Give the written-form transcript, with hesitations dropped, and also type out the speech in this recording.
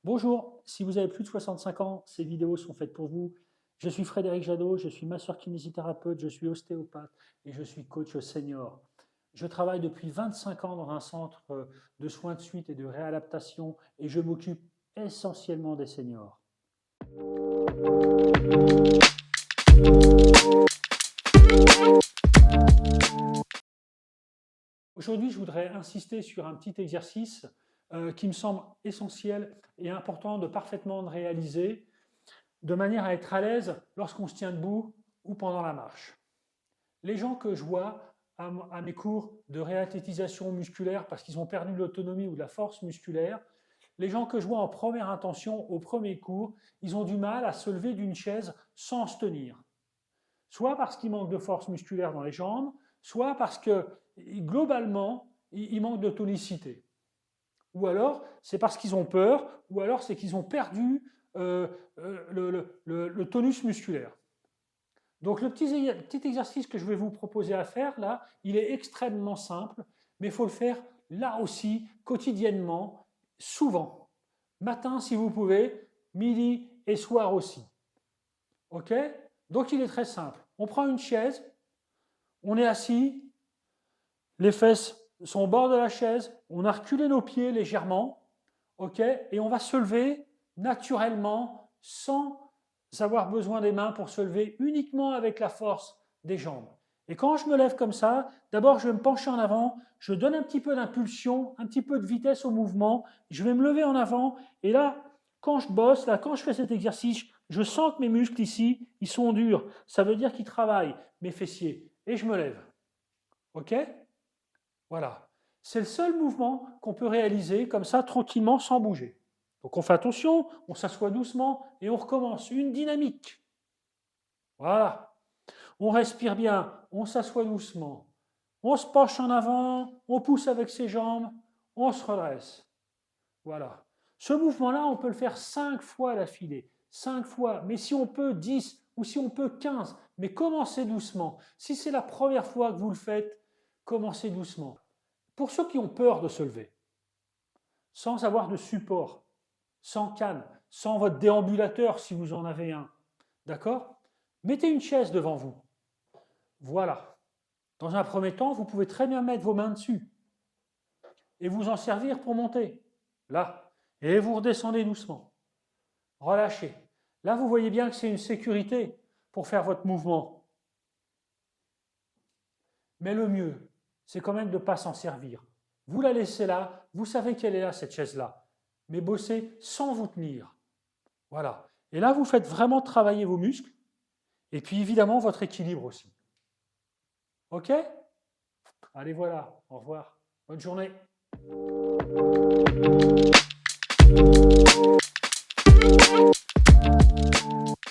Bonjour, si vous avez plus de 65 ans, ces vidéos sont faites pour vous. Je suis Frédéric Jadot, je suis masseur kinésithérapeute, je suis ostéopathe et je suis coach senior. Je travaille depuis 25 ans dans un centre de soins de suite et de réadaptation et je m'occupe essentiellement des seniors. Aujourd'hui, je voudrais insister sur un petit exercice qui me semble essentiel et important de parfaitement réaliser de manière à être à l'aise lorsqu'on se tient debout ou pendant la marche. Les gens que je vois à mes cours de réathlétisation musculaire parce qu'ils ont perdu de l'autonomie ou de la force musculaire, les gens que je vois en première intention au premier cours, ils ont du mal à se lever d'une chaise sans se tenir. Soit parce qu'il manque de force musculaire dans les jambes, soit parce que globalement, il manque de tonicité. Ou alors, c'est parce qu'ils ont peur, ou alors c'est qu'ils ont perdu le tonus musculaire. Donc le petit exercice que je vais vous proposer à faire là, il est extrêmement simple, mais il faut le faire là aussi, quotidiennement, souvent. Matin si vous pouvez, midi et soir aussi. Ok? Donc il est très simple. On prend une chaise, on est assis, les fesses sont au bord de la chaise, on a reculé nos pieds légèrement, ok? Et on va se lever naturellement sans avoir besoin des mains pour se lever, uniquement avec la force des jambes. Et quand je me lève comme ça, d'abord je vais me pencher en avant, je donne un petit peu d'impulsion, un petit peu de vitesse au mouvement, je vais me lever en avant, et là, quand je bosse, là, quand je fais cet exercice, je sens que mes muscles ici, ils sont durs. Ça veut dire qu'ils travaillent, mes fessiers. Et je me lève. Ok? Voilà. C'est le seul mouvement qu'on peut réaliser comme ça, tranquillement, sans bouger. Donc on fait attention, on s'assoit doucement et on recommence. Une dynamique. Voilà. On respire bien, on s'assoit doucement. On se penche en avant, on pousse avec ses jambes, on se redresse. Voilà. Ce mouvement-là, on peut le faire 5 fois d'affilée. 5 fois. Mais si on peut 10 ou si on peut 15, mais commencez doucement. Si c'est la première fois que vous le faites, commencez doucement. Pour ceux qui ont peur de se lever, sans avoir de support, sans canne, sans votre déambulateur si vous en avez un, d'accord? Mettez une chaise devant vous. Voilà. Dans un premier temps, vous pouvez très bien mettre vos mains dessus et vous en servir pour monter. Là. Et vous redescendez doucement. Relâchez. Là, vous voyez bien que c'est une sécurité pour faire votre mouvement. Mais le mieux, c'est quand même de ne pas s'en servir. Vous la laissez là, vous savez qu'elle est là, cette chaise-là. Mais bossez sans vous tenir. Voilà. Et là, vous faites vraiment travailler vos muscles. Et puis, évidemment, votre équilibre aussi. OK? Allez, voilà. Au revoir. Bonne journée.